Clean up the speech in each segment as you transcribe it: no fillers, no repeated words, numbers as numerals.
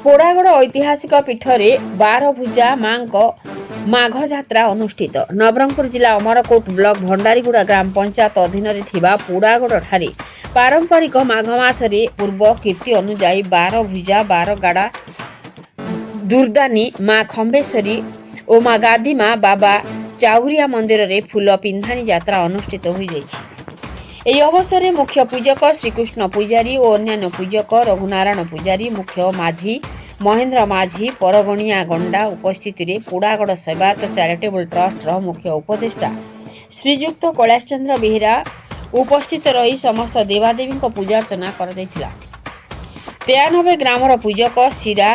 पोड़ागढ़ ऐतिहासिक पीठरे 12 भुजा मां माघ यात्रा अनुष्ठित। नवरंगपुर जिला अमरकोट ब्लॉक भंडारीगुड़ा ग्राम पंचायत अधीन पोड़ागढ़ ठारे पारंपरिक माघ मासरे पूर्व कीर्ति अनुजाई 12 भुजा 12 गाड़ा दुर्दानी मां खंबेश्वरी और मां गादी मां बाबा चाउरिया मंदिर रे फूल पिंधानी यात्रा अनुष्ठित हो जाइछि। ଏହି ଅବସରରେ ମୁଖ୍ୟ ପୂଜକ ଶ୍ରୀକୃଷ୍ଣ ପୂଜାରୀ ଓ ଅନ୍ୟାନ୍ୟ ପୂଜକ ରଘୁନାରାୟଣ ପୂଜାରୀ, ମୁଖ୍ୟ ମାଝୀ ମହେନ୍ଦ୍ର ମାଝୀ, ପରଗଣିଆ ଗଣ୍ଡା ଉପସ୍ଥିତିରେ ପୁଡ଼ାଗଡ଼ ସେବାୟତ ଚାରିଟେବଲ୍ ଟ୍ରଷ୍ଟର ମୁଖ୍ୟ ଉପଦେଷ୍ଟା ଶ୍ରୀଯୁକ୍ତ କୈଳାସ ଚନ୍ଦ୍ର ବେହେରା ଉପସ୍ଥିତ ରହି ସମସ୍ତ ଦେବାଦେବୀଙ୍କ ପୂଜାର୍ଚ୍ଚନା କରାଯାଇଥିଲା। 93 ଗ୍ରାମର ପୂଜକ ଶିରା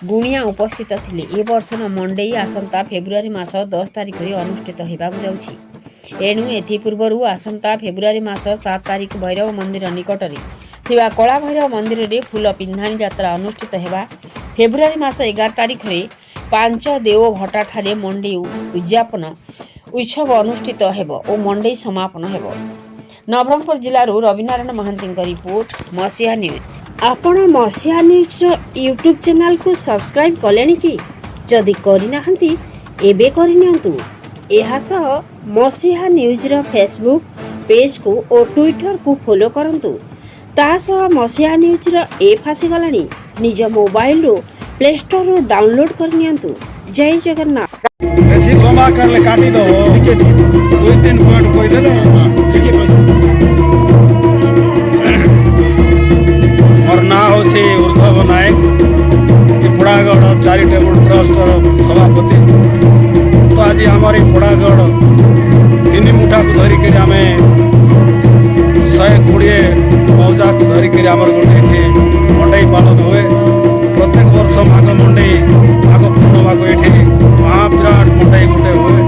ଗୁଣିଆ ଉପସ୍ଥିତ ଥିଲେ। ଏ ବର୍ଷର ମଣ୍ଡେଇ ଆସନ୍ତା ଫେବୃଆରୀ ମାସ 10 ତାରିଖରେ ଅନୁଷ୍ଠିତ ହେବାକୁ ଯାଉଛି। एणु एपूर्वर आसंता फेब्रुआरी मास 7 तारिख भैरव मंदिर निकटरे थिबा कला भैरव मंदिर रे फूल पिंधानी यात्रा अनुष्ठित हेबा। फेब्रुआरी मास 11 तारिख रे 5 देव भट्टा ठारे मंडी उद्यापन उत्सव अनुष्ठित हेबो और मंडी समापन हेबो। नवरंगपुर जिल्ला रविनारायण महांती रिपोर्ट मसीहा न्यूज। आपण मसीहा न्यूज यूट्यूब चैनल को सब्सक्राइब कलेनी कि जदि करिना हंती एबे करिनियंतु। ଏହା ସହ ମସିହା ନ୍ୟୁଜ୍ର ଫେସବୁକ୍ ପେଜ୍କୁ ଓ ଟ୍ୱିଟରକୁ ଫଲୋ କରନ୍ତୁ। ତା ସହ ମସିହା ନ୍ୟୁଜ୍ର ଏପ୍ ଆସିଗଲାଣି। ନିଜ ମୋବାଇଲରୁ ପ୍ଲେ ଷ୍ଟୋରରୁ ଡାଉନଲୋଡ୍ କରିନିଅନ୍ତୁ। ଜୟ ଜଗନ୍ନାଥ। ବେଶୀ ଲମ୍ବା କାଟିଲେ କାଟି ଦବ, 2-3 ପଏଣ୍ଟ କହିଦେଲେ ମୋର ନାଁ ହେଉଛି ଉର୍ଦ୍ଧବ ନାୟକ, ପୁଡ଼ାଗଡ଼ ଚାରିଟେବଲ୍ ଟ୍ରଷ୍ଟର ସଭାପତି। तो आज आम पोड़ागढ़ 3 मुठा को धरिक आम 120 मौजा को धरिक गोटे मंडई पालन हुए। प्रत्येक वर्ष माघ मंडई माघ पूर्णिमा को ये महाविराट मंडई गोटे हुए।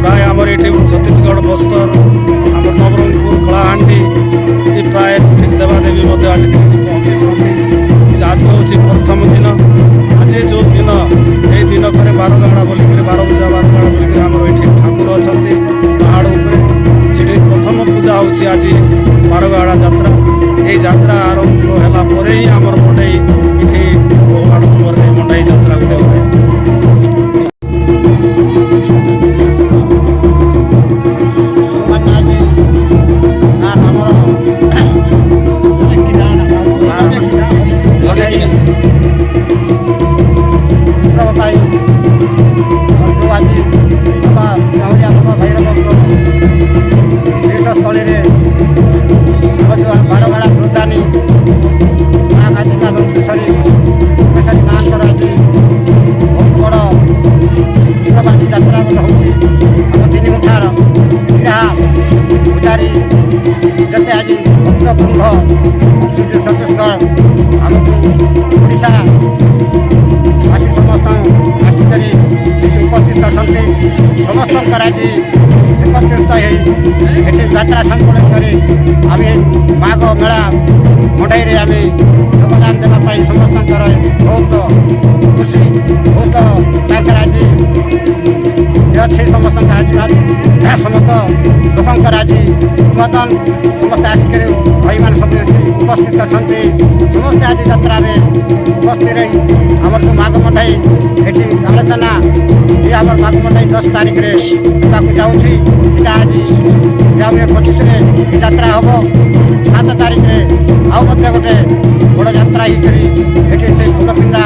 प्राय आमर ये छत्तीसगढ़ बस्तर आम नवरंगपुर कलाहांडी प्राय देवादेवी आसिक पहुँची था। आज हूँ प्रथम दिन। आज जो दिन ये दिन पर 12 गाड़ा बोलिक 12 भुजा 12 गाड़ा बोलिक आमर ये ठाकुर अच्छा पहाड़ उपर से प्रथम पूजा होची। आज 12 गाड़ा यात्रा ये यात्रा आरंभ है ही आमर मंडई ये बहु नंबर मंडई यात्रा गोटे हुए। स्थल बारगाड़ा दुर्दानी माँ गादिका दंतेश्वरी माँकर आज बहुत बड़ विश्ववादी यात्रा होती। आम 3 मुठार शिरा पूजारी जते आज भक्तवृंद छत्तीसगढ़ आम ओडिशा आसी समस्त आसिक उपस्थित अच्छा समस्त आज एकत्रित ये यात्रा संकलन कर माघ मेला मंडई आम योगदान देवाई समस्त बहुत खुशी बहुत आज अच्छे समस्त आशीर्वाद समस्त लोक आज योगदान समस्त आसिक भाई मान सब उपस्थित अच्छा समस्त आज यात्रा उपस्थित रही आम जो माघ मंडई ये आलोचना ये आम माघ मंडई 10 तारिख में जाऊँगी। आज 25 यात्रा हम 7 तारिख में आउ गोटे बड़ यात्रा ये फूल पिंधा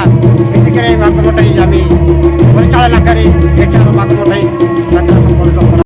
माघ मंडई आम परिचालना करी माघ मंडई